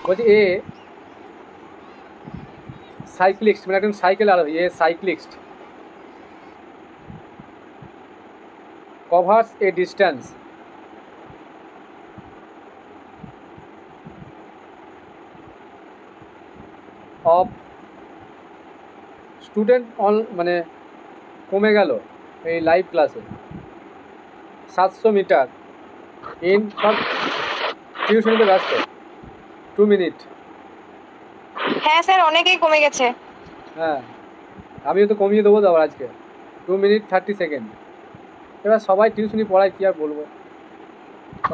বলছি এ সাইক্লিস্ট, মানে একজন সাইকেল আরোহী, a cyclist covers a distance of student on, মানে কমে গেল এই লাইভ ক্লাসে 700 মিটার ইন, সব টিউশনিতে ব্যস্ত, 2 মিনিট। হ্যাঁ স্যার, অনেকেই কমে গেছে। হ্যাঁ, আমিও তো কমিয়ে দেবো তো আবার আজকে, 2 মিনিট 30 সেকেন্ড। এবার সবাই টিউশনি পড়ায়, কি আর বলবো।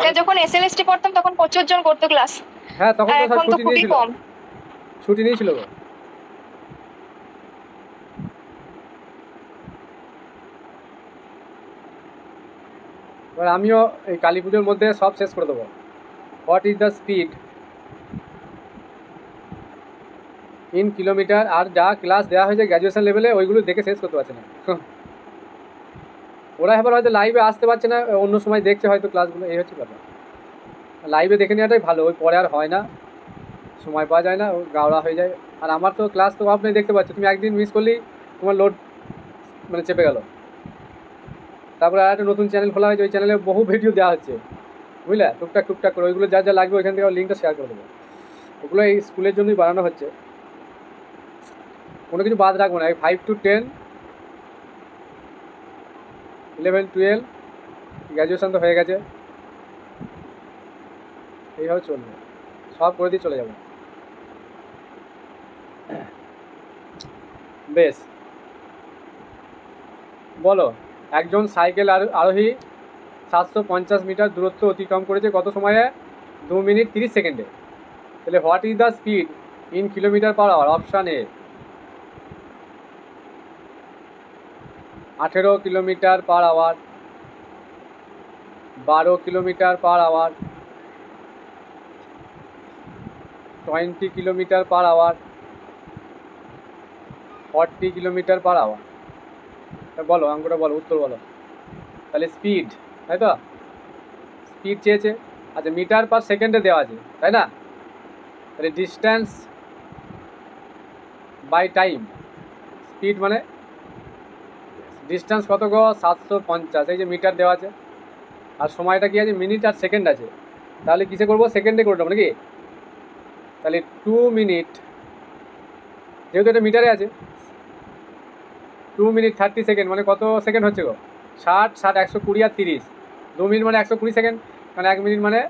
স্যার যখন এসএলএসটি পড়তাম তখন 25 জন করতো ক্লাস। হ্যাঁ, তখন তো এখন তো ছুটি খুবই নিয়েছিল, কম। ছুটি নিয়েছিল গো। এবার আমিও এই কালী পুজোর মধ্যে সব শেষ করে দেবো। What is the speed in kilometer, আর যা ক্লাস দেওয়া হয়েছে গ্র্যাজুয়েশন লেভেলে ওইগুলো দেখে শেষ করতে পারছে না। ওরা এবার হয়তো লাইভে আসতে পারছে না, অন্য সময় দেখছে হয়তো ক্লাসগুলো, এই হচ্ছে ব্যাপার। লাইভে দেখে নেওয়াটাই ভালো, ওই পরে আর হয় না, সময় পাওয়া যায় না, ও গাওড়া হয়ে যায়। আর আমার তো ক্লাস তো আপনি দেখতে পাচ্ছ, তুমি একদিন মিস করলেই তোমার লোড মানে চেপে গেল। তারপরে আর একটা নতুন চ্যানেল খোলা হয়েছে, ওই চ্যানেলে বহু ভিডিও দেওয়া হচ্ছে, বুঝলে, টুকটাক টুকটাক করে ওইগুলো যা যা লাগবে ওইখান থেকে লিঙ্কটা শেয়ার করে দেবো। ওগুলো এই স্কুলের জন্যই বানানো হচ্ছে, কোনো কিছু বাদ রাখবো না। এই 5 to 10, 11, 12 গ্র্যাজুয়েশন তো হয়ে গেছে, এইভাবে চলবে, সব করে দিয়ে চলে যাবো। বেশ, বলো, একজন সাইকেল আরোহী 750 মিটার দূরত্ব অতিক্রম করেছে কত সময়ে? 2 মিনিট 30 সেকেন্ডে। তাহলে what is the speed in kilometre per hour? Option A 18 kilometre per hour, 12 kilometre per hour, 20 kilometre per hour, 40 kilometre per hour. বলো অঙ্কটা, বলো উত্তর বলো। তাহলে স্পিড, তাই তো, স্পিড চেয়েছে, আচ্ছা মিটার পার সেকেন্ডে দেওয়া আছে, তাই না? তাহলে ডিস্ট্যান্স বাই টাইম, স্পিড মানে ডিস্ট্যান্স কত গো? 750, এই যে মিটার দেওয়া আছে, আর সময়টা কি আছে? মিনিট আর সেকেন্ড আছে। তাহলে কিসে করবো? সেকেন্ডে করে দেবো নাকি? তাহলে 2 মিনিট, যেহেতু এটা মিটারে আছে, 2 মিনিট 30 সেকেন্ড মানে কত সেকেন্ড হচ্ছে গো? 60, 120 আর 30, 2 মিনিট মানে 120 সেকেন্ড, মানে 1 মিনিট মানে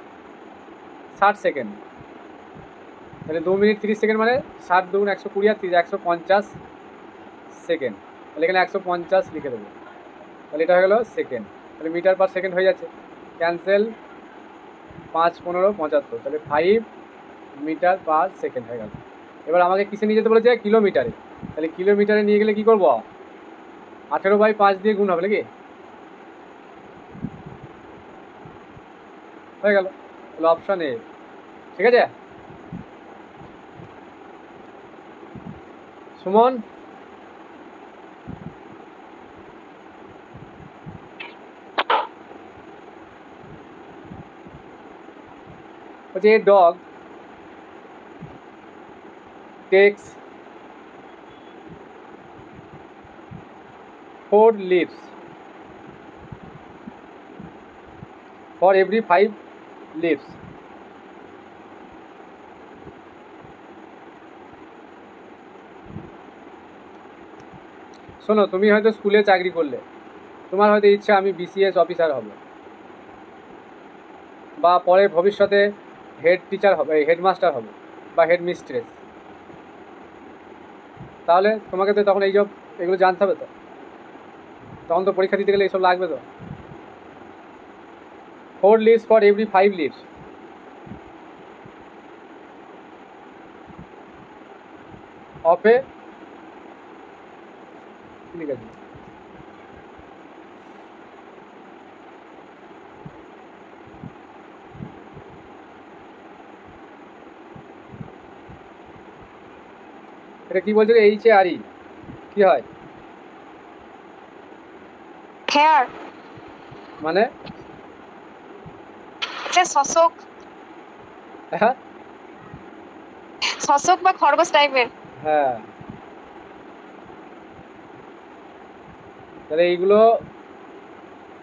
60 সেকেন্ড। তাহলে 2 মিনিট 30 সেকেন্ড মানে 60 দুগুণ 120 আর 30, 150 সেকেন্ড। তাহলে এখানে 150 লিখে দেবো, তাহলে এটা হয়ে গেলো সেকেন্ড। তাহলে মিটার পার সেকেন্ড হয়ে যাচ্ছে, ক্যান্সেল, 5, 15, 75, তাহলে 5 মিটার পার সেকেন্ড হয়ে গেল। এবার আমাকে কিসে নিয়ে যেতে বলেছে? কিলোমিটারে। তাহলে কিলোমিটারে নিয়ে গেলে কি করব? 18/5 দিয়ে গুণ হবে নাকি? হয়ে গেল, তাহলে অপশান এ, ঠিক আছে। সুমন, বলছে a dog takes 4 leaves for every 5 leaves. শোনো, তুমি হয়তো স্কুলে চাকরি করলে, তোমার হয়তো ইচ্ছা আমি বিসিএস অফিসার হব, বা পরে ভবিষ্যতে হেড টিচার হবে, হেডমাস্টার হবে, বা হেড মিস্ট্রেস। তাহলে তোমাকে তো তখন এইসব এগুলো জানতে হবে, তো তখন তো পরীক্ষা দিতে গেলে এইসব লাগবে তো। 4 leaves for every 5 leaves, of a, ঠিক আছে, এটা কি বলছো? HARE কি হয়? হেয়ার মানে শোষক। হ্যাঁ, শশক বা খরগোশ টাইপের। হ্যাঁ, তাহলে এইগুলো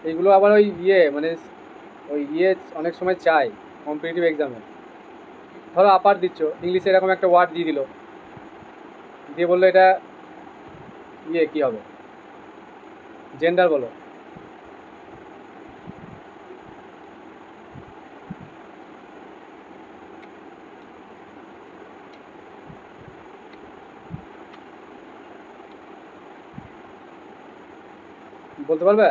এইগুলো আবার ওই মানে ওই অনেক সময় চাই কম্পিটিটিভ এক্সামে। ধরো আপার দিচ্ছ, ইংলিশে এরকম একটা ওয়ার্ড দিয়ে দিল, দিয়ে বললো এটা কি হবে, জেন্ডার বলো। বলতে পারবে?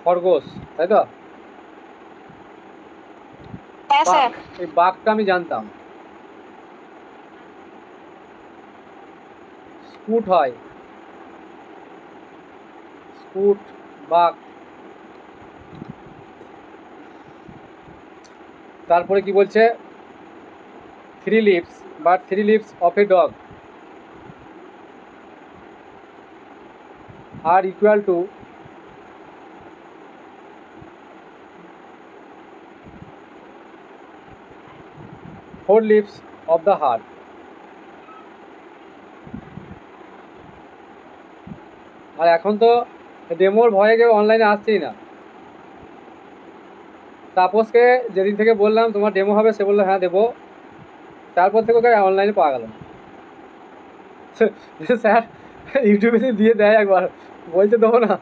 খরগোশ, তাই তো? হ্যাঁ স্যার। এই বাঘটা আমি জানতাম, স্কুট হয়, স্কুট, বাঘ। তারপরে কি বলছে, 3 lips but 3 lips of a dog are equal to four lips of the heart. আর এখন তো ডেমোর ভয়ে কেউ অনলাইনে আসছেই না। তাপসকে যেদিন থেকে বললাম তোমার ডেমো হবে, সে বললো হ্যাঁ দেবো, তারপর থেকে ওকে অনলাইনে পাওয়া গেল। স্যার ইউটিউবে দিয়ে দেয় একবার, বলছে দেবো না,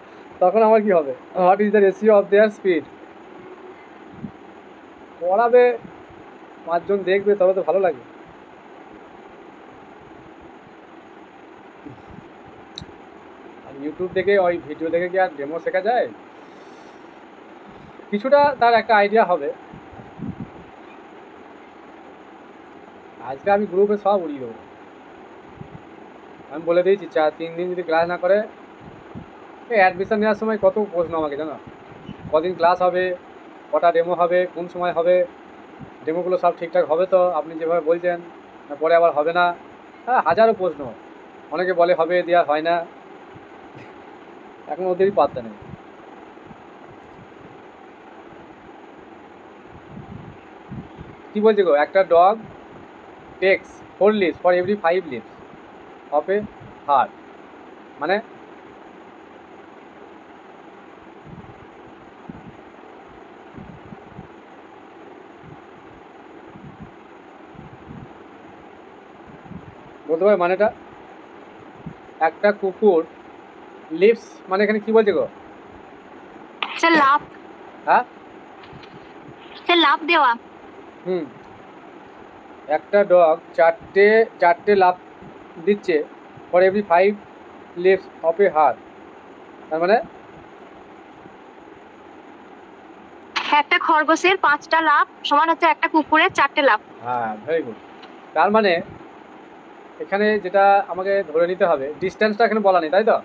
তখন আমার কি হবে, what is the ratio of their speed. পড়াবে, 5 জন দেখবে, তবে তো ভালো লাগে। আর ইউটিউব দেখে ওই ভিডিও দেখে কি আর ডেমো শেখা যায়? কিছুটা তার একটা আইডিয়া হবে। আজকে আমি গ্রুপে সব উড়িয়ে দেবো, আমি বলে দিয়েছি 3 দিন যদি ক্লাস না করে, অ্যাডমিশন নেওয়ার সময় কত প্রশ্ন আমাকে জানো, কদিন ক্লাস হবে, কটা ডেমো হবে, কোন সময় হবে, ডেমোগুলো সব ঠিকঠাক হবে তো আপনি যেভাবে বলছেন, পরে আবার হবে না, হ্যাঁ হাজারো প্রশ্ন। অনেকে বলে হবে, দেওয়া হয় না, এখন ওদেরই পাত্তা নেই। কি বলছে গো, একটা dog takes 4 lips for every 5 lips of a heart, মানে বলতে পারবে মানেটা? একটা কুকুর লিপস মানে এখানে কি বলছে গো? স্যার লাভ। হ্যাঁ স্যার লাভ দেওয়া। একটা ডগ চারটে লাফ দিচ্ছে for every 5 leaps of a hare, তার মানে একটা খরগোশের 5টা লাভ সমান হচ্ছে একটা কুকুরের 4টে লাভ। হ্যাঁ ভেরি গুড। তার মানে এখানে যেটা আমাকে ধরে নিতে হবে, ডিস্টেন্সটা এখানে বলা নেই, তাই তো?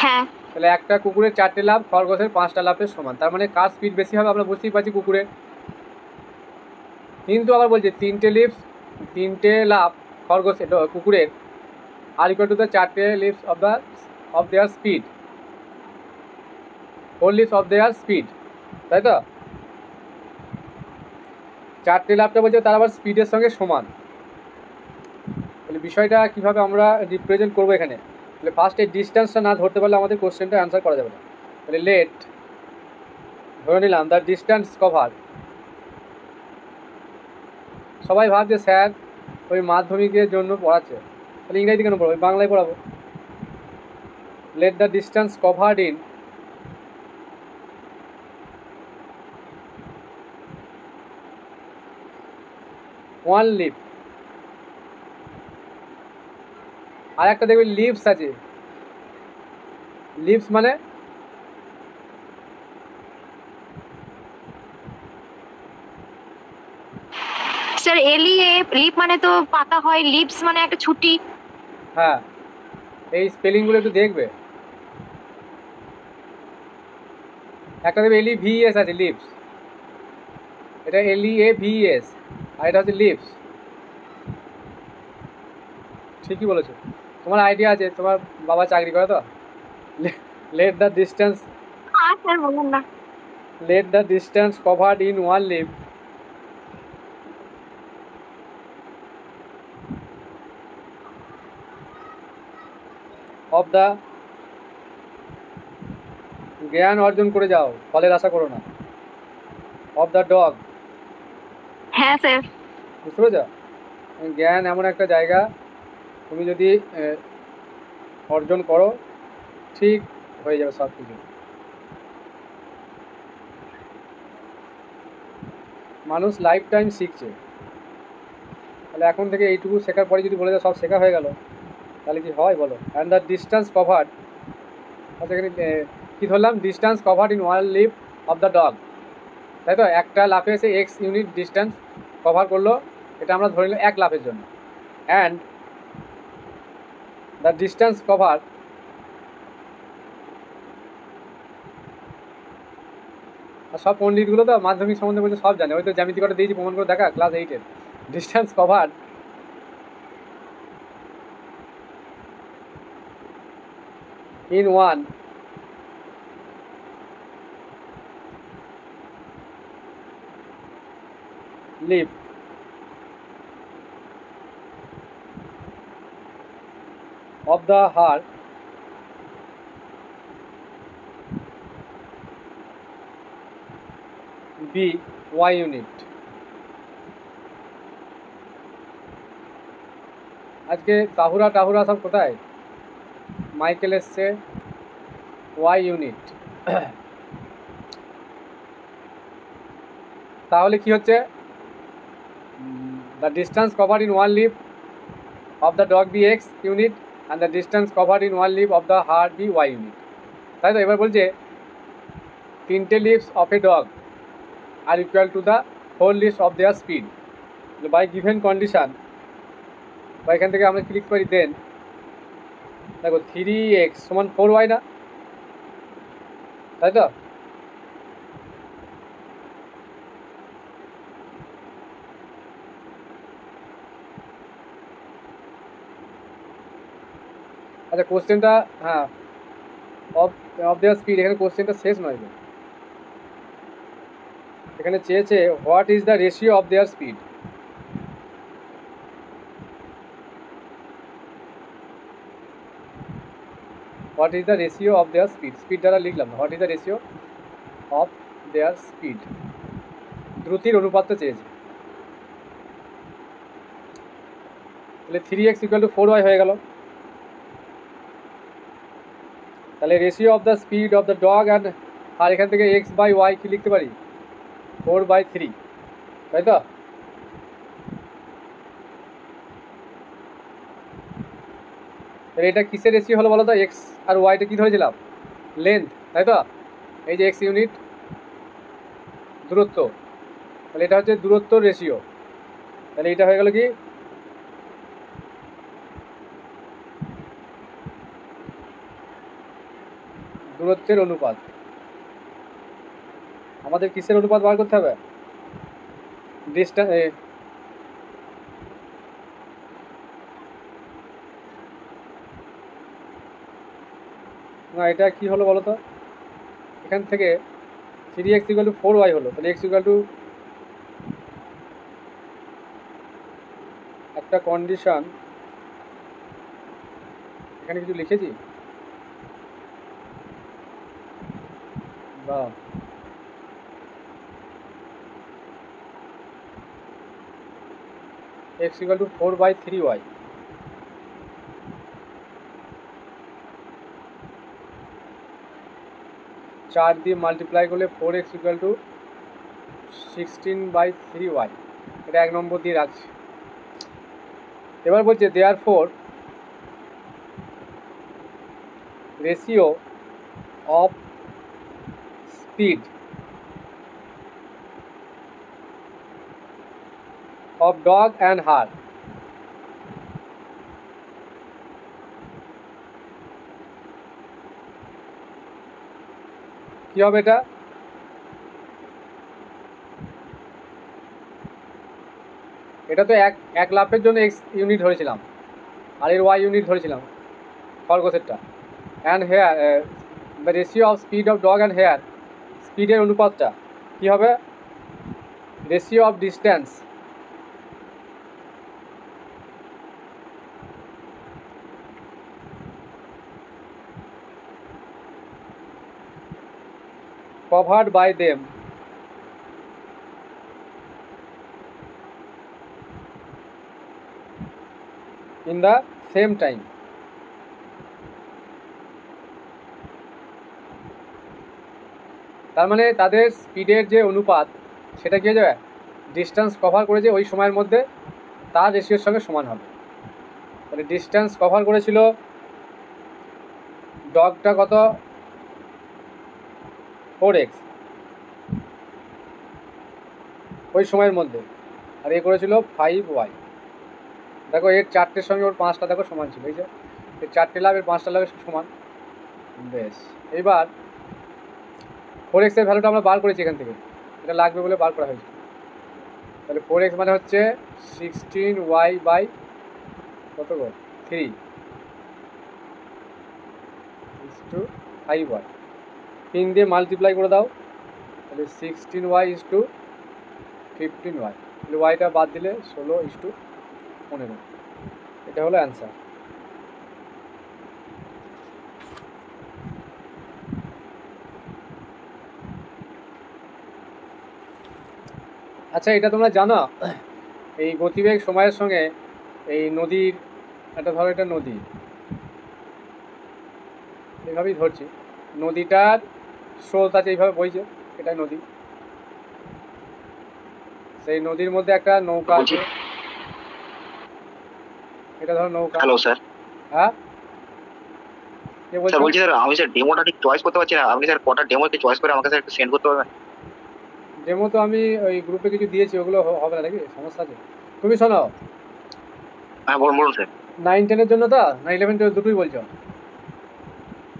হ্যাঁ। তাহলে একটা কুকুরের 4টে লাফ খরগোশের 5টা লাফের সমান, তার মানে কার স্পিড বেশি হবে আমরা বুঝতেই পারছি কুকুরের। কিন্তু আবার বলছে 3টে লাফ খরগোশের কুকুরের আর ইকুয়াল টু দ্য 4টে leaps of their speed, 4 leaps of their speed, তাই তো? 4টে লাফটা বলছে তার আবার স্পিডের সঙ্গে সমান। তাহলে বিষয়টা কীভাবে আমরা রিপ্রেজেন্ট করবো এখানে? তাহলে ফার্স্ট এই ডিস্টেন্সটা না ধরতে পারলে আমাদের কোশ্চেনটা অ্যান্সার করা যাবে না। তাহলে লেট ধরে নিলাম দ্য ডিস্টেন্স কভার। সবাই ভাবছে স্যার ওই মাধ্যমিকের জন্য পড়াচ্ছে, তাহলে ইংরেজি কেন পড়াবো, বাংলায় পড়াবো। Let the distance covered in one leap. আর একটা দেখবে লিপস আছে, লিপস মানে স্যার লিপ মানে তো পাতা হয়, লিপস মানে একটা ছুটি। হ্যাঁ, এই স্পেলিংগুলো একটু দেখবে। একটা দেখবে LEVES আছে লিপস, এটা LEAVES, আর এটা হচ্ছে লিপস। ঠিকই বলেছো, তোমার আইডিয়া আছে, তোমার বাবা চাকরি করে তো। লেট দ্য ডিস্টেন্স স্যার বলুন না। let the distance covered in one leap of the জ্ঞান অর্জন করে যাও, ফলের আশা করো না, অফ দ্য ডগ। হ্যাঁ স্যার। বুঝতে পেরেছ? জ্ঞান এমন একটা জায়গা, তুমি যদি অর্জন করো ঠিক হয়ে যাবে সব কিছু। মানুষ লাইফ টাইম শিখছে, তাহলে এখন থেকে এইটুকু শেখার পরে যদি বলে যায় সব শেখা হয়ে গেল, তাহলে কি হয় বলো? অ্যান্ড দ্য ডিস্টেন্স কভার্ড, আচ্ছা এখানে কী ধরলাম? Distance covered in one leap of the dog, তাই তো? একটা লাফে এসে এক্স ইউনিট ডিস্টেন্স কভার করলো, এটা আমরা ধরে নিলাম এক লাফের জন্য। অ্যান্ড দ্য ডিস্টেন্স কভার আর সব পণ্ডিতগুলো তো মাধ্যমিক সম্বন্ধে বলতে সব জানে, ওই তো জ্যামিতি করে দিয়েছি, প্রমাণ করে দেখা ক্লাস 8-এর। Distance cover in one leap of the heart be y unit। আজকে টাহুরা সব কোথায়? মাইকেল এসছে, ওয়াই ইউনিট। তাহলে কি হচ্ছে? The distance cover in one leap of the dog be x unit and the distance cover in one leap of the hare be y unit, তাই তো? এবার বলছে 3টে leaps of a dog are equal to the 4 leaps of their speed by given condition. বা এখান থেকে আমরা click করি, দেন দেখো 3x সমান 4y না, তাই তো? আচ্ছা কোশ্চেনটা, হ্যাঁ, অফ দেয়ার স্পিড, এখানে কোশ্চেনটা শেষ নয়, এখানে চেয়েছে what is the ratio of their speed. What is the ratio of their speed, speed দ্বারা লিখলাম, what is the ratio of their speed, দ্রুতির অনুপাতটা চেয়েছে। তাহলে 3x ইকুয়াল টু 4y হয়ে গেল। তাহলে ratio of the speed of the dog and, আর এখান থেকে x বাই ওয়াই কি লিখতে পারি? 4/3, তাই তো? তাহলে এটা কিসের রেশিও হলো বলো তো? এক্স আর ওয়াইটা কি ধরেছিলাম? লেন্থ, তাই তো? এই যে এক্স ইউনিট দূরত্ব, তাহলে এটা হচ্ছে দূরত্বর রেশিও। তাহলে এটা হয়ে গেল কি? দূরত্বের অনুপাত। আমাদের কিসের অনুপাত বার করতে হবে? ডিস্টেন্স, না এটা কি হলো বলো তো? এখান থেকে 3x ইকুয়াল টু 4y হলো, তাহলে x ইকুয়াল টু একটা কন্ডিশন, এখানে কিছু লিখেছি বা x ইকুয়াল টু 4/3y, চার দিয়ে মাল্টিপ্লাই করলে 4x ইকুয়াল টু 16/3y, এটা 1 নম্বর দিয়ে রাখছি। এবার বলছে therefore ratio of speed of dog and heart, কি হবে এটা? এটা তো এক লাফের জন্য এক্স ইউনিট ধরেছিলাম আর এর ওয়াই ইউনিট ধরেছিলাম খরগোশেরটা। And hare the ratio of speed of dog and hare, স্পিডের অনুপাতটা কী হবে? Ratio of distance covered by them in the same time. তার মানে তাদের স্পিডের যে অনুপাত সেটা কী হয়ে যাবে? ডিস্টেন্স কভার করেছে ওই সময়ের মধ্যে তার রেশিওর সঙ্গে সমান হবে। তাহলে ডিস্টেন্স কভার করেছিল ডগটা কত? 4x ওই সময়ের মধ্যে, আর এ করেছিল 5y। দেখো এর 4টের সঙ্গে ওর 5টা দেখো সমান ছিল, এই যে এর 4টে লাভ এর 5টা লাভের সমান। বেশ, এইবার 4x এর ভ্যালুটা আমরা বার করেছি এখান থেকে, এটা লাগবে বলে বার করা হয়েছে। তাহলে 4x মানে হচ্ছে 16y বাই কত গো 3 টু 5y, 3 দিয়ে মাল্টিপ্লাই করে দাও, তাহলে 16y ইস টু 15y, তাহলে ওয়াইটা বাদ দিলে 16 ইস টু 15। এটা হলো অ্যান্সার। আচ্ছা, এটা তোমরা জানো এই গতিবেগ সময়ের সঙ্গে এই নদীর একটা, ধরো এটা নদী, এইভাবেই ধরছি, নদীটার স্রোত আছে এইভাবে বইছে, এটাই নদী। সেই নদীর মধ্যে একটা নৌকা আছে, এটা ধরো নৌকা। Hello sir. হ্যাঁ, কে স্যার বলছো? বলছি স্যার, আমি স্যার ডেমোটা ঠিক চয়েস করতে পারছি না, আপনি স্যার কটা ডেমোকে চয়েস করে আমাকে স্যার একটু সেন্ড করতে পারবেন? ডেমো তো আমি ওই গ্রুপে কিছু দিয়েছি, ওগুলো হবে না নাকি? সমস্যা আছে? তুমি শোনো, হ্যাঁ বলুন বলুন স্যার। 9-10-এর জন্য তো না 11-12 দুটোই বলছো?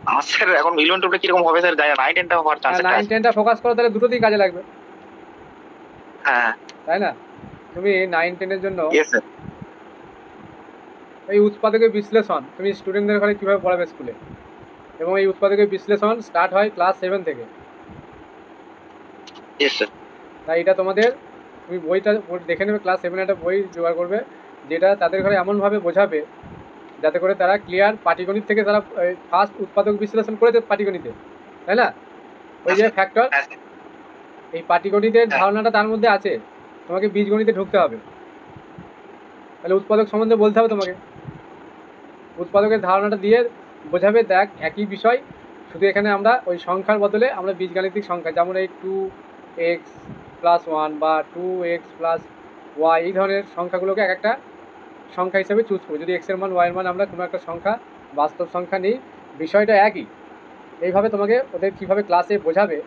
আমার স্যার এখন 11-12 কিরকম হবে স্যার, জানি না, 9-10টা হওয়ার চান্স আছে। 9-10টা ফোকাস করো, তাহলে দুটোতেই কাজে লাগবে, হ্যাঁ তাই না? তুমি 9-10-এর জন্য ইয়েস স্যার। এই উৎপাদকের বিশ্লেষণ তুমি স্টুডেন্টদের ঘরে কীভাবে পড়াবে স্কুলে, এবং এই উৎপাদকের বিশ্লেষণ স্টার্ট হয় ক্লাস 7 থেকে। Yes sir. তাই এটা তোমাদের, তুমি বইটা দেখে নেবে, ক্লাস 7 একটা বই জোগাড় করবে যেটা তাদের ঘরে এমনভাবে বোঝাবে যাতে করে তারা ক্লিয়ার, পাটিগণিত থেকে তারা ফার্স্ট উৎপাদক বিশ্লেষণ করেছে পাটিগণিতে, তাই না? ওই যে ফ্যাক্টর, এই পাটিগণিতের ধারণাটা তার মধ্যে আছে, তোমাকে বীজগণিতে ঢুকতে হবে, তাহলে উৎপাদক সম্বন্ধে বলতে হবে তোমাকে, উৎপাদকের ধারণাটা দিয়ে বোঝাবে, দেখ একই বিষয়, শুধু এখানে আমরা ওই সংখ্যার বদলে আমরা বীজগাণিতিক সংখ্যা, যেমন এই 2x + 1 বা 2x + y, এই ধরনের সংখ্যাগুলোকে এক একটা সংখ্যা হিসেবে চুজ করবো। যদি এক্সের মান, ওয়াইয়ের মান আমরা কোনো একটা সংখ্যা, বাস্তব সংখ্যা নিই, বিষয়টা একই। এইভাবে তোমাকে ওদের কীভাবে ক্লাসে বোঝাবে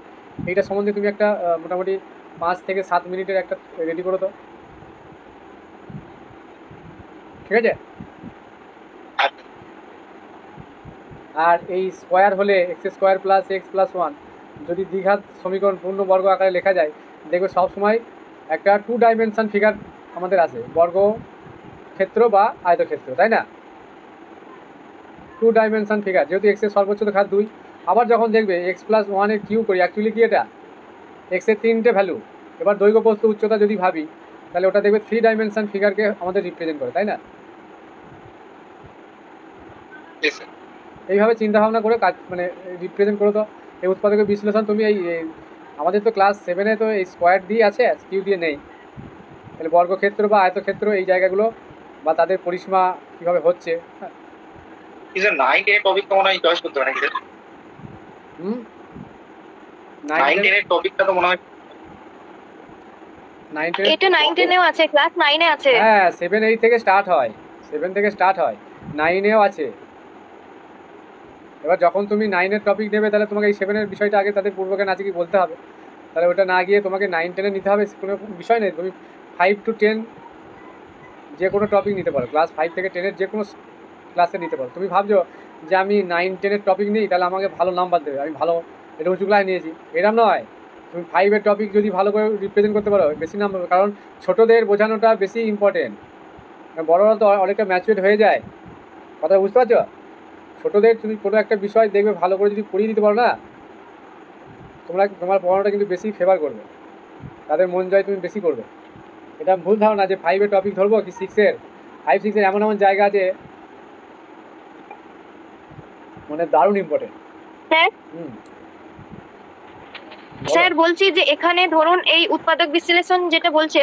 এইটা সম্বন্ধে তুমি একটা মোটামুটি 5 থেকে 7 মিনিটের একটা রেডি করো তো, ঠিক আছে? আর এই স্কোয়ার হলে x² + x + 1 যদি দ্বিঘাত সমীকরণ পূর্ণবর্গ আকারে লেখা যায়, দেখবে সবসময় একটা 2 ডাইমেনশন ফিগার আমাদের আছে, বর্গক্ষেত্র বা আয়তক্ষেত্র, তাই না? 2 ডাইমেনশন ফিগার, যেহেতু x এর সর্বোচ্চ ঘাত 2, আবার যখন দেখবে x + 1 এর কিউ করি, অ্যাকচুয়ালি কি এটা x এর 3টে ভ্যালু, এবার দৈর্ঘ্য প্রস্থ উচ্চতা যদি ভাবি, তাহলে ওটা দেখবে 3 ডাইমেনশন ফিগারকে আমাদের রিপ্রেজেন্ট করে, তাই না? এইভাবে চিন্তাভাবনা করে কাজ, মানে রিপ্রেজেন্ট করো তো এই উৎপাদকের বিশ্লেষণ। তুমি এই আমাদের তো ক্লাস 7-এ তো এই স্কোয়ার দিয়ে আছে, কিউ দিয়ে নেই, তাহলে বর্গক্ষেত্র বা আয়তক্ষেত্র এই জায়গাগুলো বা তাদের পরিসীমা কীভাবে হচ্ছে, হ্যাঁ। স্যার 9-10 টপিকটা মনে হয় চয়েস করতে হবে নাকি স্যার? 9-10 টপিকটা তো মনে হয় 9-10 এটা 9-10-এও আছে, ক্লাস 9-এ আছে। হ্যাঁ, 7-8 থেকে স্টার্ট হয়, 7 থেকে স্টার্ট হয়, 9-এও আছে। এবার যখন তুমি 9-এর টপিক নেবে, তাহলে তোমাকে এই 7-এর বিষয়টা আগে তাদের পূর্বজ্ঞান আছে কি বলতে হবে, তাহলে ওটা না গিয়ে তোমাকে 9-10-এ নিতে হবে, কোনো বিষয় নেই, তুমি 5 to 10 যে কোনো টপিক নিতে পারো, ক্লাস 5 থেকে 10-এর যে কোনো ক্লাসে নিতে পারো। তুমি ভাবছো যে আমি 9-10-এর টপিক নিই তাহলে আমাকে ভালো নাম্বার দেবে, আমি ভালো এটা উঁচু ক্লাস নিয়েছি, এরকম নয়। তুমি 5-এর টপিক যদি ভালো করে রিপ্রেজেন্ট করতে পারো, বেশি নাম্বার, কারণ ছোটোদের বোঝানোটা বেশি ইম্পর্টেন্ট, বড়রা তো অনেকটা ম্যাচুরেট হয়ে যায়, কথা বুঝতে পারছো? ছোটোদের তুমি কোনো একটা বিষয় দেখবে ভালো করে যদি পড়িয়ে দিতে পারো না, তোমার পড়ানোটা কিন্তু বেশি ফেভার করবে, তাদের মন জয় তুমি বেশি করবে। এটা ভুল ধারণা যে 5-এর টপিক ধরবো কি 6-এর, 5-6-এর এমন এমন জায়গা আছে মানে দারুণ ইম্পর্টেন্ট। স্যার হুম, স্যার বলছি যে এখানে ধরুন এই উৎপাদক বিশ্লেষণ যেটা বলছে,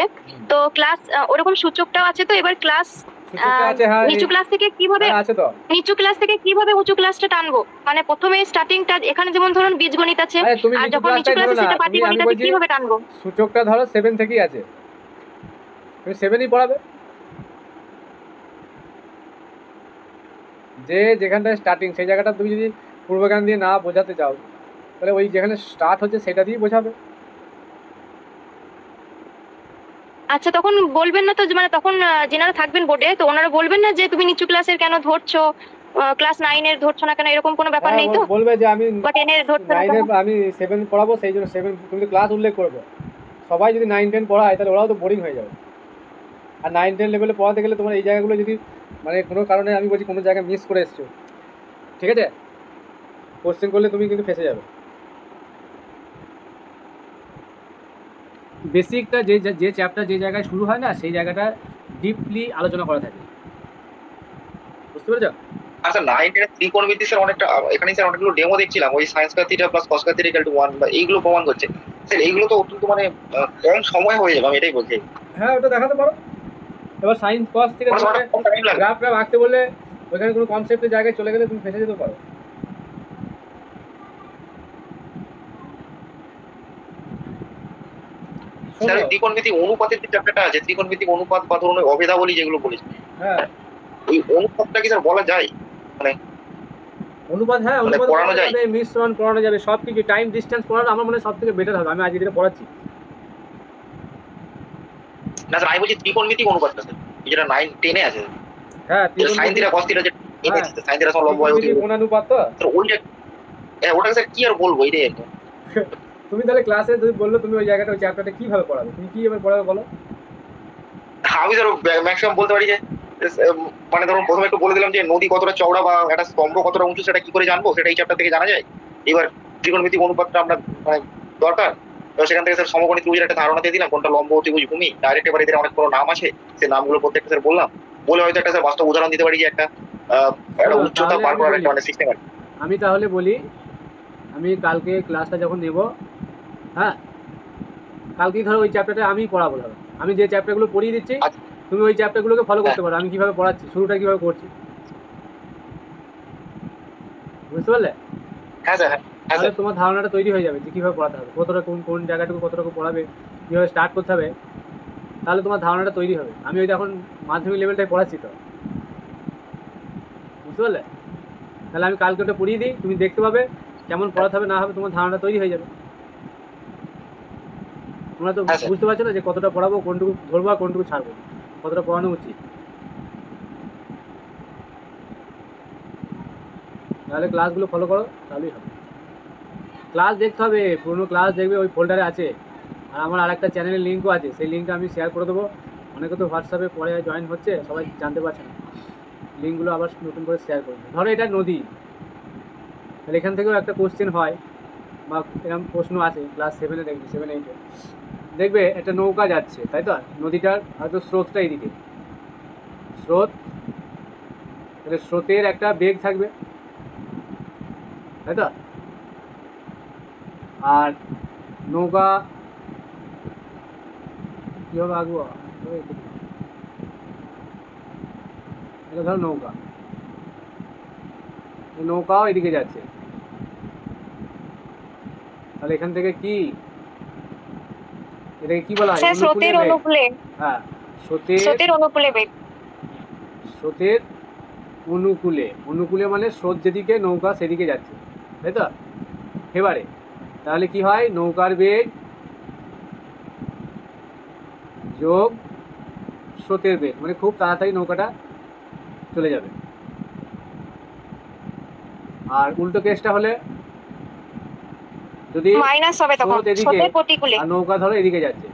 তো ক্লাস ওরকম সূচকটাও আছে, তো এবার ক্লাস সূচকটা আছে, হ্যাঁ নিচু ক্লাস থেকে কিভাবে হ্যাঁ, আছে তো। নিচু ক্লাস থেকে কিভাবে উঁচু ক্লাসটা টানবো? মানে প্রথমে স্টার্টিংটা এখানে যেমন ধরুন বীজগণিত আছে, আরে তুমি আর নিচু যখন নিচু ক্লাসটাই ধরো ক্লাসে না, সেটা আমি পাটিগণিত আছে, বলছি কিভাবে টানবো? সূচকটা ধরো 7 থেকেই আছে, তুমি 7ই পড়াবে। যে যেখানটায় স্টার্টিং সেই জায়গাটা তুমি যদি পূর্বজ্ঞান দিয়ে না বোঝাতে চাও, তাহলে ওই যেখানে স্টার্ট হচ্ছে সেটা দিয়ে বোঝাবে। আচ্ছা, তখন বলবেন না তো যে মানে তখন যেনারা থাকবেন বোর্ডে, তো ওনারা বলবেন না যে তুমি নিচু ক্লাসের কেন ধরছো, ক্লাস 9-এর ধরছো না কেন, এরকম কোনো ব্যাপার হ্যাঁ, নেই তো? বলবে যে আমি বা 10-এর ধরছো না কেন? 9-এর আমি 7 পড়াবো, সেই জন্য 7 তুমি তো ক্লাস উল্লেখ করবে। সবাই যদি 9-10 পড়ায় তাহলে ওরাও তো বোরিং হয়ে যাবে। আর 9-10 লেভেলে পড়াতে গেলে তোমার এই জায়গাগুলো যদি মানে কোনো কারণে আমি বলছি কোনো জায়গায় মিস করে এসছো, ঠিক আছে, কোশ্চেন করলে তুমি কিন্তু ফেসে যাবে। বেসিকটা যে চ্যাপ্টার যে জায়গায় শুরু হয় না, সেই জায়গাটা ডিপলি আলোচনা করা থাকে, বুঝতে পেরেছো? আচ্ছা 9-10 ত্রিকোণমিতি স্যার অনেকটা, এখানে স্যার অনেকগুলো ডেমো দেখছিলাম, ওই science car theta plus cos car theta equal to 1 বা এইগুলো প্রমাণ করছে স্যার। এইগুলো তো অত্যন্ত মানে কম সময় হয়ে যাবে, আমি এটাই বলছি। হ্যাঁ, ওটা দেখাতে পারো। এবার সাইন্স কস থেকে গ্রাফ আঁকতে বললে ওইখানে কোনো কনসেপ্টের জায়গায় চলে গেলে তুমি ফেসে যেতে পারো। স্যার ত্রিকোণমিতি অনুপাতের যে চ্যাপ্টারটা আছে, ত্রিকোণমিতিক অনুপাত বা ধরুন অভেদাবলী যেগুলো বলেছে, হ্যাঁ, ওই অনুপাতটা কি স্যার বলা যায়? মানে অনুপাত, হ্যাঁ মানে অনুপাত পড়ানো পড়ানো যায়? যাবে, মিশ্রণ পড়ানো যাবে, সব কিছু। টাইম ডিস্টেন্স পড়ানো আমার মনে হয় সব থেকে বেটার হবে। আমি আজকে যেটা পড়াচ্ছি, না স্যার আমি বলছি ত্রিকোণমিতিক অনুপাতটা স্যার, যেটা 9-10-এ আছে, হ্যাঁ সাইন থিটা কস থিটা, যে সাইন থিটা সমান লম্ব হয় অতি কোণানুপাত। তো স্যার ওইটা, ওটাকে স্যার কি আর বলবো, এটাই একদম। তুমি তাহলে ক্লাসে তুমি বললো তুমি ওই জায়গাটা ওই চ্যাপ্টারটা কিভাবে পড়াবে, তুমি কি এবার পড়াবে বলো? আমি স্যার ম্যাক্সিমাম বলতে পারি যে মানে ধরুন প্রথমে একটু বলে দিলাম যে নদী কতটা চওড়া বা একটা স্তম্ভ কতটা উঁচু, সেটা কি করে জানবো, সেটা এই চ্যাপ্টার থেকে জানা যায়। এবার ত্রিকোণমিতিক অনুপাতটা আমরা মানে দরকার, এবার সেখান থেকে স্যার সমকোণী ত্রিভুজের একটা ধারণা দিয়ে দিলাম, কোনটা লম্ব ত্রিভুজ ভূমি, ডাইরেক্ট এবার এদের অনেক বড় নাম আছে, সেই নামগুলো প্রত্যেকটা স্যার বললাম, বলে হয়তো একটা স্যার বাস্তব উদাহরণ দিতে পারি যে একটা উচ্চতা পার করার একটা মানে সিস্টেম আছে। আমি তাহলে বলি, আমি কালকে ক্লাসটা যখন নেব, হ্যাঁ কালকেই ধরো ওই চ্যাপ্টারটা আমি পড়াবো। ধরো আমি যে চ্যাপ্টারগুলো পড়িয়ে দিচ্ছি, তুমি ওই চ্যাপ্টারগুলোকে ফলো করতে পারো, আমি কিভাবে পড়াচ্ছি, শুরুটা কিভাবে করছি, বুঝতে পারলে? হ্যাঁ স্যার, হ্যাঁ তাহলে স্যার। তোমার ধারণাটা তৈরি হয়ে যাবে যে কীভাবে পড়াতে হবে, কতটা কোন জায়গাটুকু কতটুকু পড়াবে, কীভাবে স্টার্ট করতে হবে, তাহলে তোমার ধারণাটা তৈরি হবে। আমি ওই এখন মাধ্যমিক লেভেলটাই পড়াচ্ছি তো, বুঝতে পারলে? তাহলে আমি কালকে ওটা পড়িয়ে দিই, তুমি দেখতে পাবে কেমন পড়াতে হবে না হবে, তোমার ধারণা তৈরি হয়ে যাবে। তোমরা তো বুঝতে পারছো না যে কতটা পড়াবো, কোনটুকু ধরবো আর কোনটুকু ছাড়বো, কতটা পড়ানো উচিত। তাহলে ক্লাসগুলো ফলো করো, তাহলেই হবে। ক্লাস দেখতে হবে, পুরোনো ক্লাস দেখবে, ওই ফোল্ডারে আছে। আর আমার আরেকটা চ্যানেলের লিঙ্কও আছে, সেই লিঙ্কটা আমি শেয়ার করে দেবো। অনেকে তো হোয়াটসঅ্যাপে পরে জয়েন হচ্ছে, সবাই জানতে পারছে না, লিঙ্কগুলো আবার নতুন করে শেয়ার করবে। ধরো এটা নদী, তাহলে এখান থেকেও একটা কোশ্চেন হয় বা এরকম প্রশ্ন আছে ক্লাস 7-এ, দেখবে 7-8-এ দেখবে একটা নৌকা যাচ্ছে, তাই তো? নদীটার হয়তো স্রোতটা এইদিকে, স্রোত, তাহলে স্রোতের একটা বেগ থাকবে, তাই তো? আর নৌকা কীভাবে আঁকবো, এটা ধরো নৌকা, নৌকাও এদিকে যাচ্ছে, তাহলে এখান থেকে কি, এটাকে কি বলা হয়? স্রোতের অনুকূলে। হ্যাঁ, স্রোতের অনুকূলে বেগ। স্রোতের অনুকূলে, অনুকূলে মানে স্রোত যেদিকে নৌকা সেদিকে যাচ্ছে, তাই তো? এবারে তাহলে কি হয়, নৌকার বেগ যোগ স্রোতের বেগ, মানে খুব তাড়াতাড়ি নৌকাটা চলে যাবে। আর উল্টো কেসটা হলে যদি মাইনাস হবে, তখন স্রোতের প্রতিকূলে আর নৌকা ধরো এদিকে যাচ্ছে,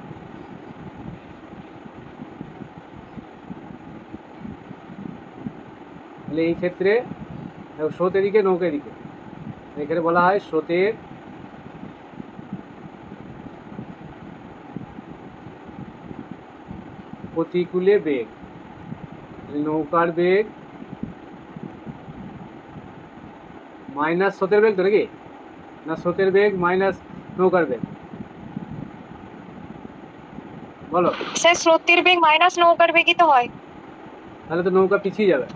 তাহলে এই ক্ষেত্রে দেখো স্রোত এদিকে, নৌকা এদিকে। এখানে বলা হয় স্রোতের প্রতিকূলে বেগ, নৌকার বেগ মাইনাস স্রোতের বেগ, তো নাকি? না স্রোতের বেগ মাইনাস নৌকার বেগ, বলো। স্যার স্রোতের বেগ মাইনাস নৌকার বেগই তো হয়। তাহলে তো নৌকা পিছিয়ে যাবে।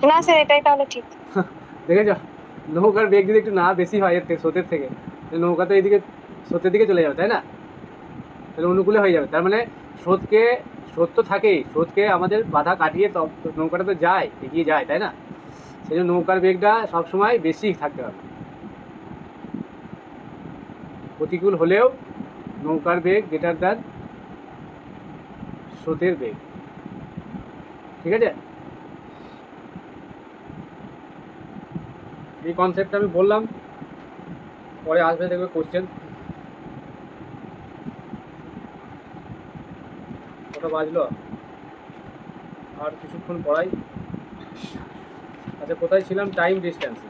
না স্যার এটাই তাহলে ঠিক। দেখেছ, নৌকার বেগ যদি একটু না বেশি হয় এর থেকে, স্রোতের থেকে, তাহলে নৌকা তো এইদিকে স্রোতের দিকে চলে যাবে, তাই না? তাহলে অনুকূলে হয়ে যাবে। তার মানে স্রোত তো থাকেই, স্রোতকে আমাদের বাধা কাটিয়ে নৌকাটা তো যায়, এগিয়ে যায়, তাই না? সেই জন্য নৌকার বেগটা সবসময় বেশি থাকতে হবে। প্রতিকূল হলেও নৌকার বেগ গ্রেটার দ্যান স্রোতের বেগ। ঠিক আছে, এই কনসেপ্টটা আমি বললাম, পরে আসবে দেখবে কোশ্চেন। কটা বাজলো? আর কিছুক্ষণ পড়াই। আচ্ছা, কোথায় ছিলাম? টাইম ডিস্টেন্সে।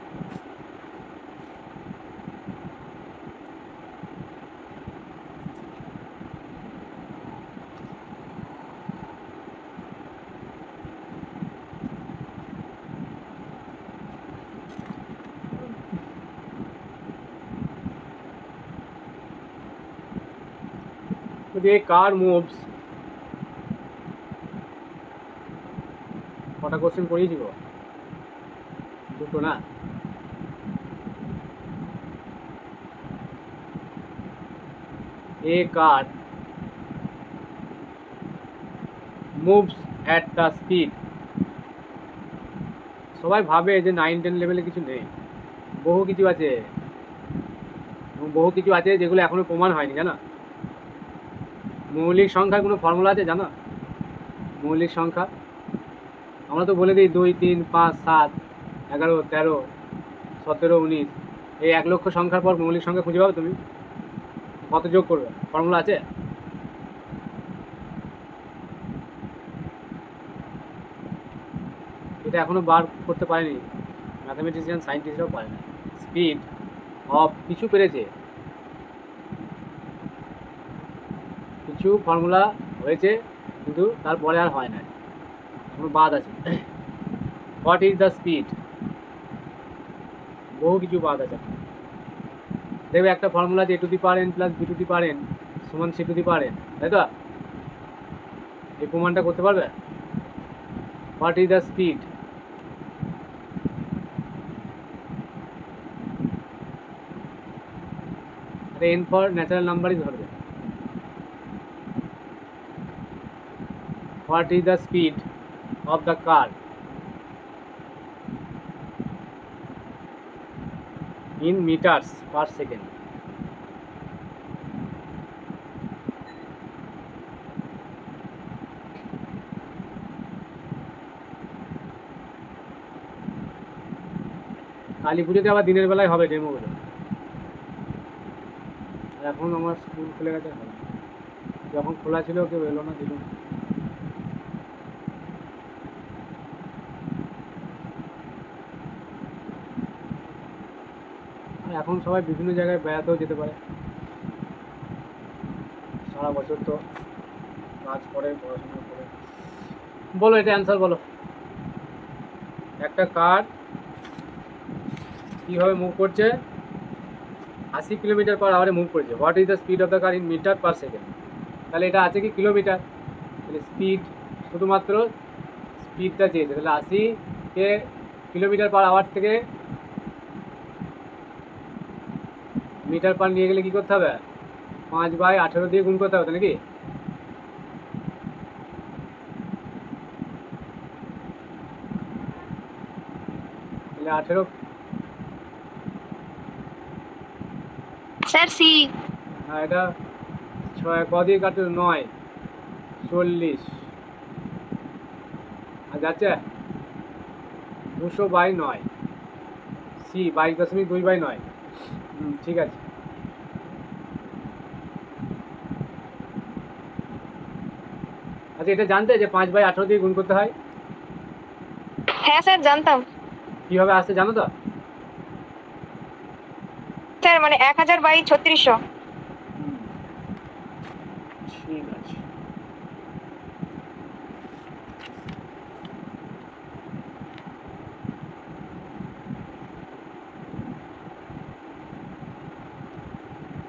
A car moves, কটা কোশ্চেন পড়িয়েছি গো? দুটো না? A car moves at the speed, সবাই ভাবে যে 9-10 লেভেলে কিছু নেই, বহু কিছু আছে, বহু কিছু আছে যেগুলো এখনো প্রমাণ হয়নি, জানো? মৌলিক সংখ্যার কোনো ফর্মুলা আছে জানো? মৌলিক সংখ্যা আমরা তো বলে দিই 2, 3, 5, 7, 11, 13, 17, 19, এই 1 লক্ষ সংখ্যার পর মৌলিক সংখ্যা খুঁজে পাবে তুমি? কত যোগ করবে? ফর্মুলা আছে? এটা এখনো বার করতে পারেনি ম্যাথামেটিশিয়ান, সায়েন্টিস্টরাও পারে না। স্পিড অফ কিছু পেরেছে, কিছু ফর্মুলা হয়েছে, কিন্তু তারপরে আর হয় না, কোনো বাদ আছে। হোয়াট ইজ দ্য স্পিড, বহু কিছু বাদ আছে। দেখবে একটা ফর্মুলা যে a to the power n plus b to the power n সমান c to the power n, তাই তো? এই প্রমাণটা করতে পারবে? What is the speed, n for natural নাম্বারই ধরবে। What is the speed of the car in meters per second? Kali পুজোতে আবার দিনের বেলায় হবে ডেমোগুলো, আর এখন আমার স্কুল খুলে গেছে, হবে না। যখন খোলা ছিল কেউ এলো না, দিল না। এখন সবাই বিভিন্ন জায়গায় বেড়াতেও যেতে পারে, সারা বছর তো কাজ করে, পড়াশোনা করে। বলো এটা অ্যান্সার বলো। একটা কার কীভাবে মুভ করছে? 80 কিলোমিটার পার আওয়ারে মুভ করছে। What is the speed of the car in metre per second? তাহলে এটা আছে কি কিলোমিটার, তাহলে স্পিড, শুধুমাত্র স্পিডটা চেয়েছে, তাহলে 80-কে কিলোমিটার পার আওয়ার থেকে মিটার পার নিয়ে গেলে কী করতে হবে? 5/18 দিয়ে গুণ করতে হবে, নাকি? তাহলে 18, স্যার সি। হ্যাঁ এটা 6 ক দিয়ে কাটে? 9, 40, আর যাচ্ছে 200/9, সি 22.2/9। ঠিক আছে। আচ্ছা, এটা জানতে যে 5/18 দিয়ে গুণ করতে হয়? হ্যাঁ স্যার জানতাম কিভাবে আসছে জানো তো? স্যার, মানে 1000/3600। ঠিক আছে।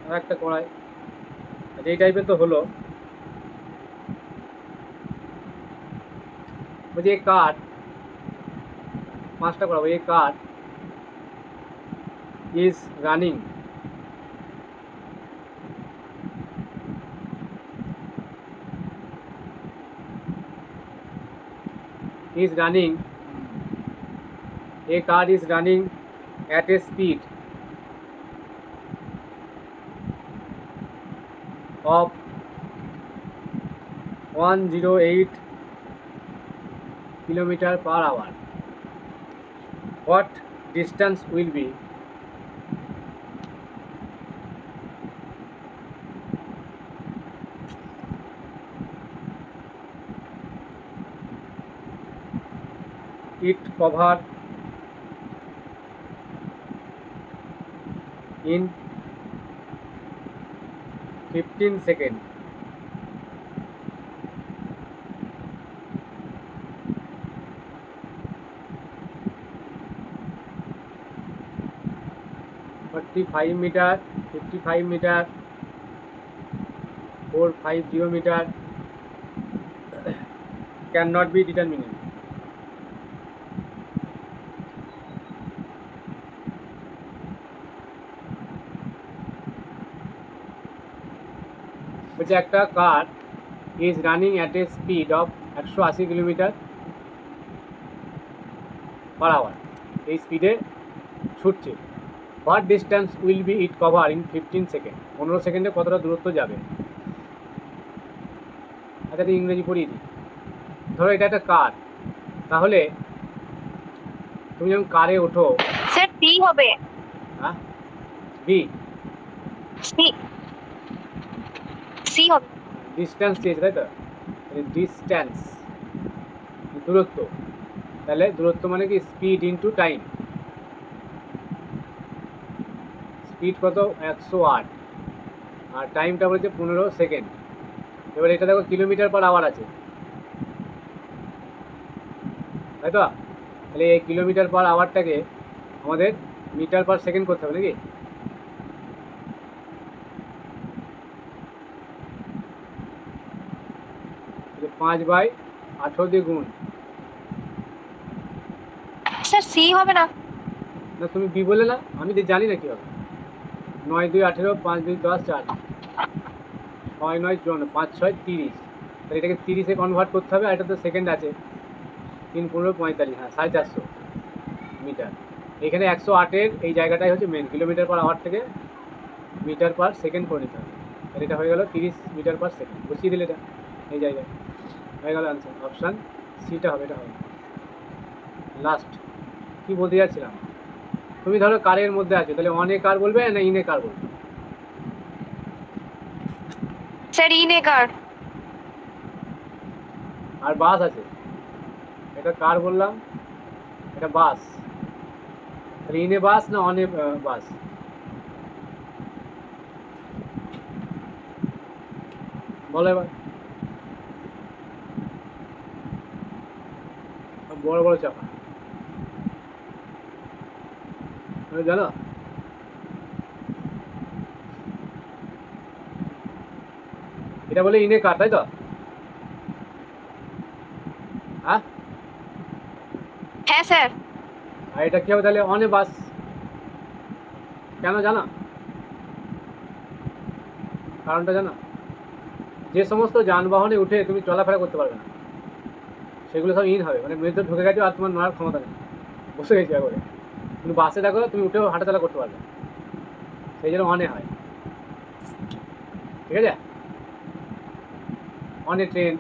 আর একটা কড়াই এই টাইপের তো হলো। বলছি এই কাঠ 5টা করাবো। এই কাঠ is running a car is running at a speed of 108 km/h. What distance will be it cover in 15 seconds? (45 meter, 55 meter, 450 meter cannot be determined. বলছে একটা car is running at a speed of 180 km/h। এই স্পিডে ছুটছে। What distance will be it cover in 15 second? 15 সেকেন্ডে কতটা দূরত্ব যাবে? আচ্ছা ইংরেজি পড়িয়ে দিই। ধরো এটা একটা কার, তাহলে তুমি যখন কারে ওঠো। স্যার সি হবে। হ্যাঁ বি সি সি হবে। ডিস্টেন্স চেয়েছে তাই তো? ডিস্টেন্স দূরত্ব। তাহলে দূরত্ব মানে কি স্পিড ইন্টু টাইম। স্পিড কত? 108 আর টাইমটা বলেছে 15 সেকেন্ড। এবার এটা দেখো কিলোমিটার/আওয়ার আছে তাই তো? তাহলে এই কিলোমিটার/আওয়ারটাকে আমাদের মিটার/সেকেন্ড করতে হবে নাকি? 5/18 দিয়ে গুণ। স্যার সি হবে না? না তুমি বি বলে না, আমি তো জানি না কি হবে। 9 2 18, 5 2 10, 4 6 9 54, 5 6 30। তাহলে এটাকে 30-এ কনভার্ট করতে হবে। আর এটা তো সেকেন্ড আছে, 3 15 45, হ্যাঁ 450 মিটার। এখানে 108-এর এই জায়গাটাই হচ্ছে মেন। কিলোমিটার/আওয়ার থেকে মিটার/সেকেন্ড করে নিতে হবে। তাহলে এটা হয়ে গেল 30 মিটার/সেকেন্ড। বসিয়ে দিলে এটা এই জায়গায় হয়ে গেল আনসার। অপশান সিটা হবে, এটা হবে লাস্ট। কি বলতে যাচ্ছিলাম, তুমি ধরো কারের মধ্যে আছো, তাহলে অন এ কার বলবে না ইন এ কার বলবে? স্যার ইনে কার। আর বাস আছে, এটা কার বললাম, এটা বাস। তাহলে ইন এ বাস না অন এ বাস? বলো এবার। বড় বড় চাকা জানো? এটা বলে ইনে কার তাই তো? হ্যাঁ হ্যাঁ স্যার। আর এটা কি হবে তাহলে? অনে বাস। কেন জানো কারণটা? জানো, যে সমস্ত যানবাহনে উঠে তুমি চলাফেরা করতে পারবে না সেগুলো সব ইন হবে, মানে মেঝে ঢুকে গেছে আর তোমার নড়ার ক্ষমতা নেই, বসে গেছে করে। কিন্তু বাসে দেখো তুমি উঠেও হাঁটাচলা করতে পারবে, সেই জন্য অনে হয়। ঠিক আছে? অনে ট্রেন,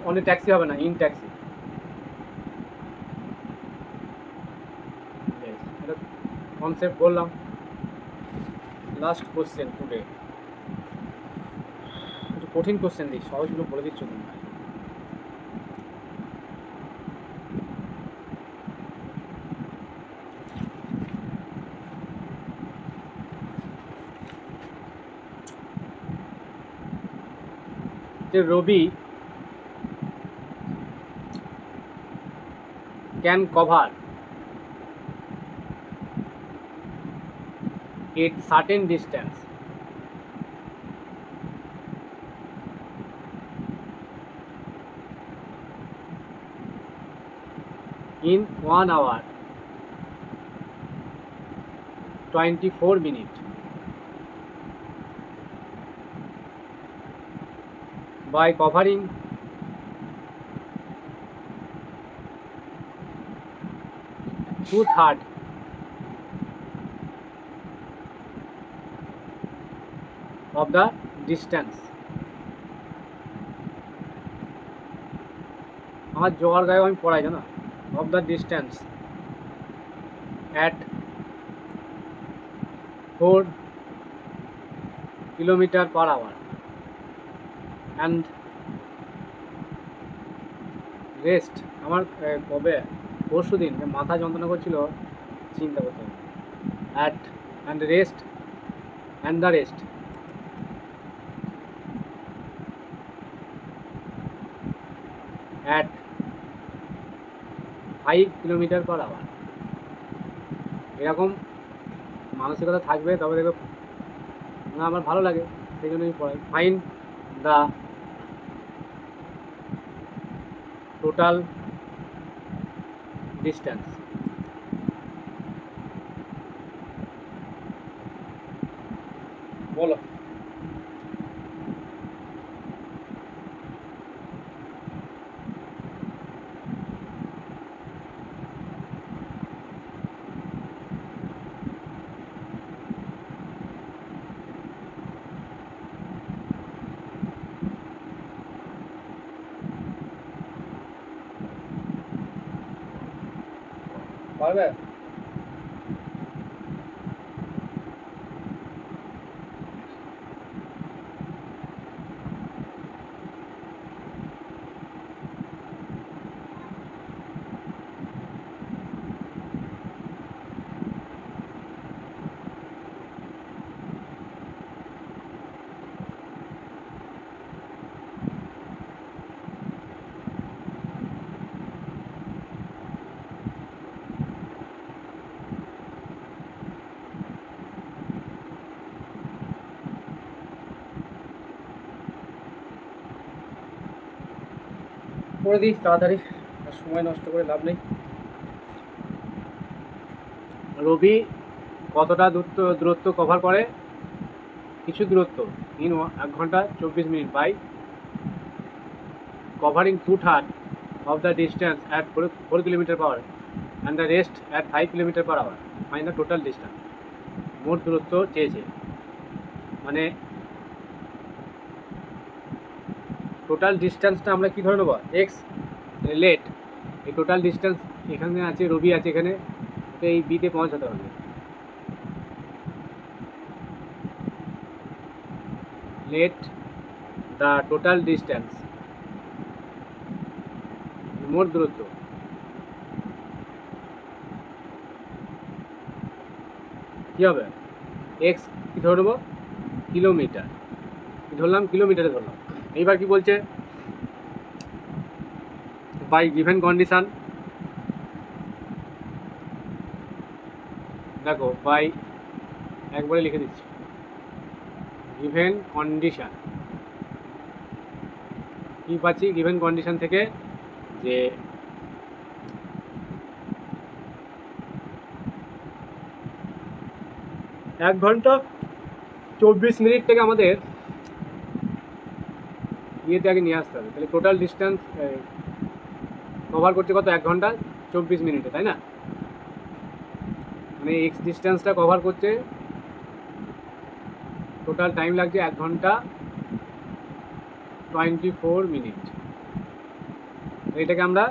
অনে ট্যাক্সি হবে না, ইন ট্যাক্সি। এটা কনসেপ্ট বললাম। লাস্ট কোশ্চেন টুডে, একটু কঠিন কোশ্চেন দিই, সহজগুলো বলে দিচ্ছ তুমি। বলছে Rabi can cover at certain distance in 1 hour 24 minutes by covering two-thirds of the distance. আমার জোয়ার গায়ে আমি পড়াই জানো, of the distance at 4 km/h and rest আমার কবে পরশু দিন মাথা যন্ত্রণা করছিল, চিন্তা করতে হবে, at and rest and the rest at 5 km/h। এরকম মানসিকতা থাকবে তবে দেখবে না, আমার ভালো লাগে সেই জন্য আমি পড়াই। ফাইন দ্য টোটাল ডিস্টেন্স, বলো। পারবে? করে দিই তাড়াতাড়ি, আর সময় নষ্ট করে লাভ নেই। রবি কতটা দূরত্ব কভার করে? কিছু দূরত্ব ইন 1 ঘন্টা 24 মিনিট by covering 2/3 of the distance at 4 km/h and the rest at 5 km/h. Find the total distance. মোট দূরত্ব চেয়েছে, মানে টোটাল ডিস্টেন্সটা আমরা কি ধরে নেবো? X let. এই টোটাল ডিস্টেন্স এখানে আছে, রবি আছে এখানে, তো এই বিতে পৌঁছাতে হবে। লেট দ্য টোটাল ডিস্টেন্স, মোট দূরত্ব, কী হবে? এক্স কি ধরে নেবো? কিলোমিটার। কি ধরলাম? কিলোমিটারে ধরলাম। এইবার কি বলছে? বাই গিভেন কন্ডিশন, দেখো বাই একবারে লিখে দিচ্ছি, গিভেন কন্ডিশন কি পাচ্ছি? গিভেন কন্ডিশন থেকে যে এক ঘন্টা 24 মিনিট থেকে আমাদের ইয়েতে আগে নিয়ে আসতে হবে। তাহলে টোটাল ডিস্টেন্স কভার করছে কত? 1 ঘন্টা 24 মিনিটে, তাই না? মানে এক্স ডিস্টেন্সটা কভার করছে, টোটাল টাইম লাগছে 1 ঘন্টা 24 মিনিট। এটাকে আমরা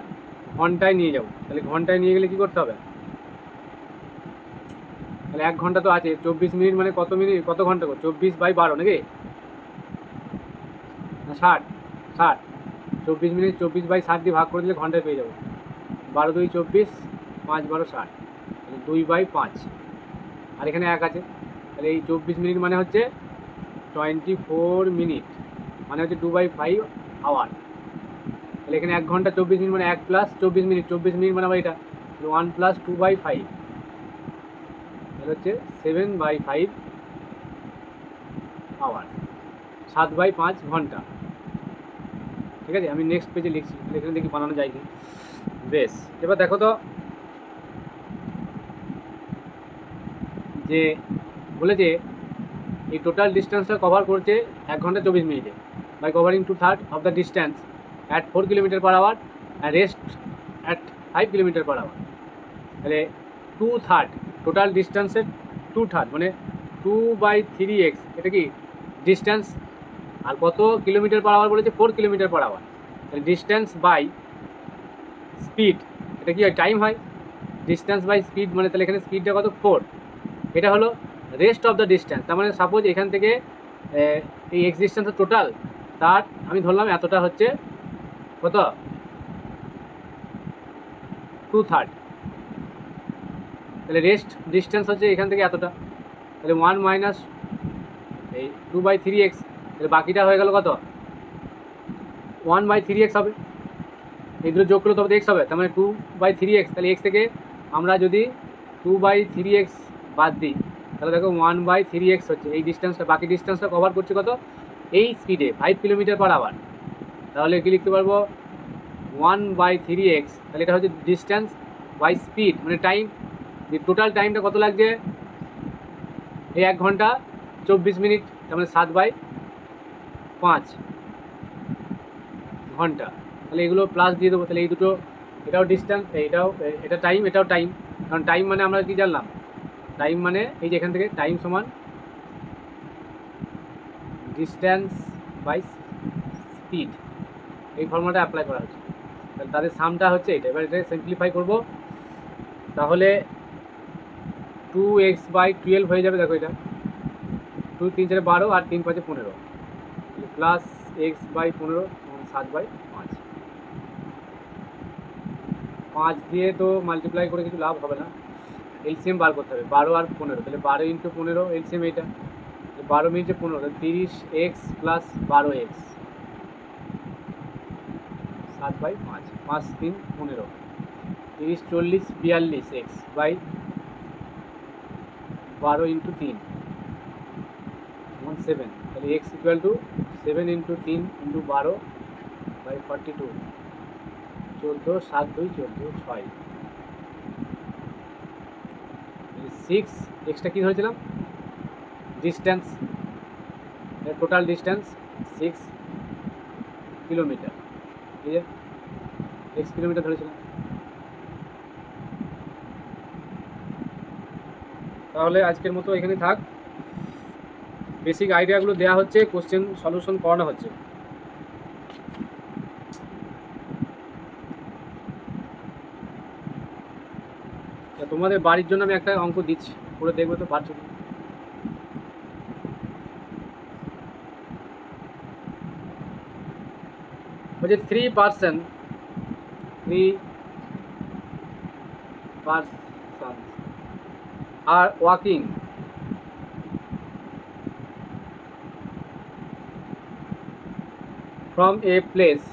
ঘন্টায় নিয়ে যাব। তাহলে ঘন্টায় নিয়ে গেলে কী করতে হবে? তাহলে 1 ঘন্টা তো আছে, 24 মিনিট মানে কত মিনিট, কত ঘন্টা? 24/12 নাকি? না 60, 24 মিনিট 24/60 দিয়ে ভাগ করে দিলে ঘন্টায় পেয়ে যাবো। 12 2 24, 5 12 60, তাহলে 2/5, আর এখানে 1 আছে। তাহলে এই 24 মিনিট মানে হচ্ছে 24 মিনিট মানে হচ্ছে 2/5 আওয়ার। তাহলে এখানে 1 ঘন্টা 24 মিনিট মানে 1 প্লাস 24 মিনিট, 24 মিনিট মানে আবার এটা 1 প্লাস 2/5, তাহলে হচ্ছে 7/5 আওয়ার, 7/5 ঘন্টা। ঠিক আছে, আমি নেক্সট পেজে লিখছি, এখানে দেখি বানানো যায় কি। বেশ, এবার দেখো তো যে বলেছে এই টোটাল ডিস্টেন্সটা কভার করছে 1 ঘন্টা 24 মিনিটে, by covering 2/3 of the distance at 4 kilometre per hour and rest at 5 kilometre per hour. তাহলে 2/3 টোটাল ডিস্টেন্সের 2/3 মানে 2/3x, এটা কি ডিস্টেন্স, আর কত কিলোমিটার পার আওয়ার বলেছে 4 কিলোমিটার পার আওয়ার। তাহলে ডিস্টেন্স বাই স্পিড, এটা কি হয় টাইম হয়, ডিস্টেন্স বাই স্পিড মানে তাহলে এখানে স্পিডটা কত 4, এটা হলো রেস্ট অফ দ্য ডিস্টেন্স। তার মানে সাপোজ এখান থেকে এই এক্স ডিস্টেন্সের টোটাল, তার আমি ধরলাম এতটা হচ্ছে কত 2/3, তাহলে রেস্ট ডিস্টেন্স হচ্ছে এখান থেকে এতটা, তাহলে 1 মাইনাস এই 2/3x, তাহলে বাকিটা হয়ে গেল কত 1/3x হবে, এই দুটো যোগ করলে তবে এক্স হবে, তার মানে 2/3x। তাহলে এক্স থেকে আমরা যদি 2/3x বাদ দিই তাহলে দেখো 1/3x হচ্ছে এই ডিস্টেন্সটা, বাকি ডিস্টেন্সটা কভার করছে কত এই স্পিডে 5 কিলোমিটার পার আওয়ার। তাহলে কি লিখতে পারবো 1/3x, তাহলে এটা হচ্ছে ডিস্টেন্স বাই স্পিড মানে টাইম, টোটাল টাইমটা কত লাগছে এই 1 ঘন্টা 24 মিনিট, তার মানে 7/5 ঘন্টা। তাহলে এগুলো প্লাস দিয়ে দেবো, তাহলে এই দুটো, এটাও ডিস্টেন্স, এটা টাইম, এটাও টাইম, কারণ টাইম মানে আমরা কি জানলাম, টাইম মানে এই যে এখান থেকে টাইম সমান ডিস্টেন্স বাই স্পিড, এই ফর্মুলাটা অ্যাপ্লাই করা হচ্ছে। তাহলে তাদের সামটা হচ্ছে এটা, এবার এটা সিম্পলিফাই করব, তাহলে 2x/12 হয়ে যাবে, দেখো এটা 2 3 4 12 আর 3 5 15, প্লাস x/15 7/5, 5 দিয়ে তো মাল্টিপ্লাই করে কিছু লাভ হবে না, এলসিএম বার করতে হবে, 12 আর 15, তাহলে 12 × 15 এলসিএম এটা 12 মিনিটে 15, 30x plus 12x 7/5, 5 3 15, 30 40 42x by 12 × 3 7, তাহলে x ইকুয়াল টু 7 × 3 × 12/42, 14 7 2 14 6, 6, এক্সটা কী ধরেছিলাম ডিস্টেন্স, টোটাল ডিস্টেন্স 6 কিলোমিটার, ঠিক আছে 6 কিলোমিটার ধরেছিলাম। তাহলে আজকের মতো এখানে থাক, বেসিক আইডিয়াগুলো দেওয়া হচ্ছে, কোশ্চেন সলিউশন করানো হচ্ছে। তোমাদের বাড়ির জন্য আমি একটা অঙ্ক দিচ্ছি, করে দেখবো তো পারছো কি। বলছে 3 persons are walking from a place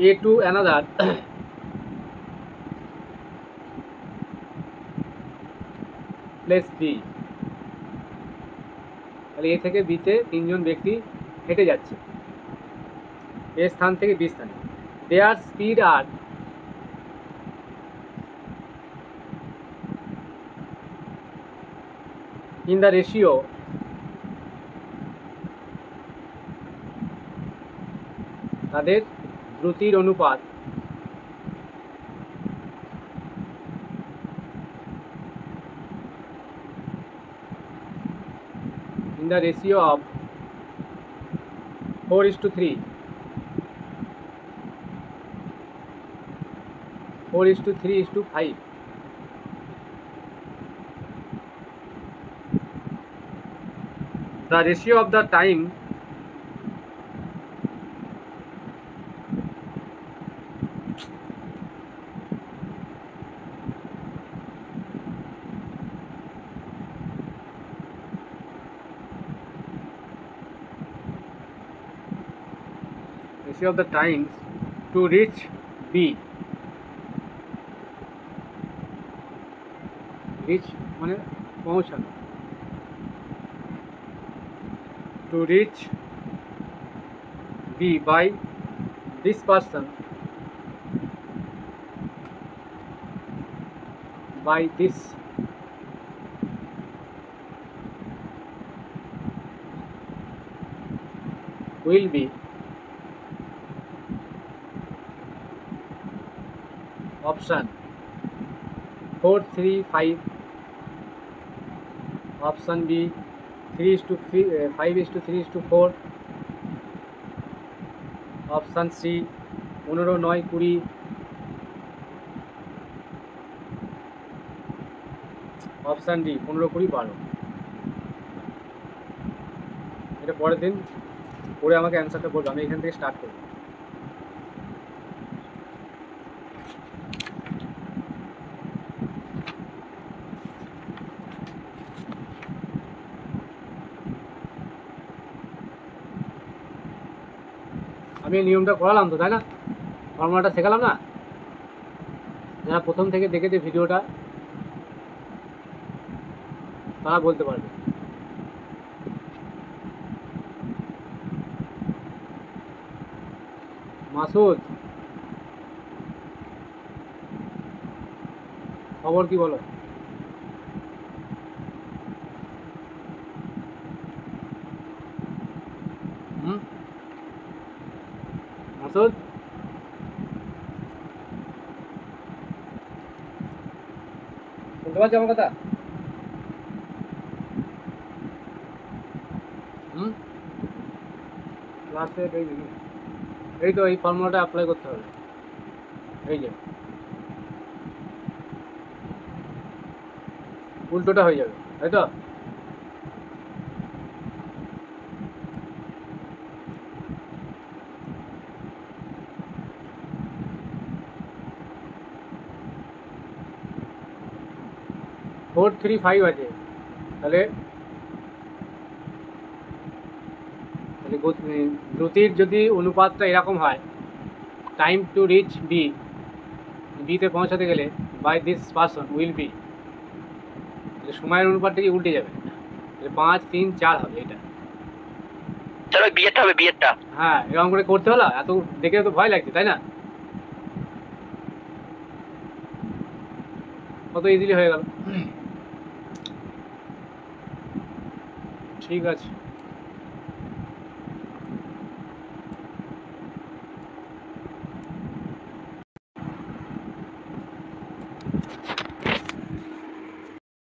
A to another place B, তাহলে এ থেকে বিতে 3 জন ব্যক্তি হেঁটে যাচ্ছে এ স্থান থেকে বি স্থানে, দেয়ার স্পিড আর in the ratio তাদের দ্রুতির অনুপাত in the ratio of 4:3, 4:3:5, the ratio of the time ratio of the times to reach B. Reach মানে পৌঁছানো, to reach B by this person, by this will be option 4, 3, 5, option B 3:3, 5:3:4, option C 15, 9, 20, option D 15, 20, 12। এটা পরের দিন পরে আমাকে অ্যান্সারটা বলবো, আমি এখান থেকে স্টার্ট করব। আমি এই নিয়মটা করালাম তো, তাই না? ফর্মুলাটা শেখালাম না? যারা প্রথম থেকে দেখেছে ভিডিওটা তারা বলতে পারবে। মাসুদ, খবর কি বলো? মাসুদ, শুনতে পাচ্ছ আমার কথা? ক্লাসে এই তো এই ফর্মুলাটা অ্যাপ্লাই করতে হবে। এই যে উল্টোটা হয়ে যাবে, তাই তো? ফোর, 3, 5 আছে, তাহলে দ্রুতির যদি অনুপাতটা এরকম হয়, টাইম টু রিচ বি, বিতে পৌঁছাতে গেলে by this person will be, সময়ের অনুপাতটা কি উল্টে যাবে, 5, 3, 4 হবে এটা। চলো বিয়েটা হবে, বিয়েটা। হ্যাঁ, এরকম করে করতে হলো, এত দেখে তো ভয় লাগছে, তাই না? কত ইজিলি হয়ে গেল। ঠিক আছে।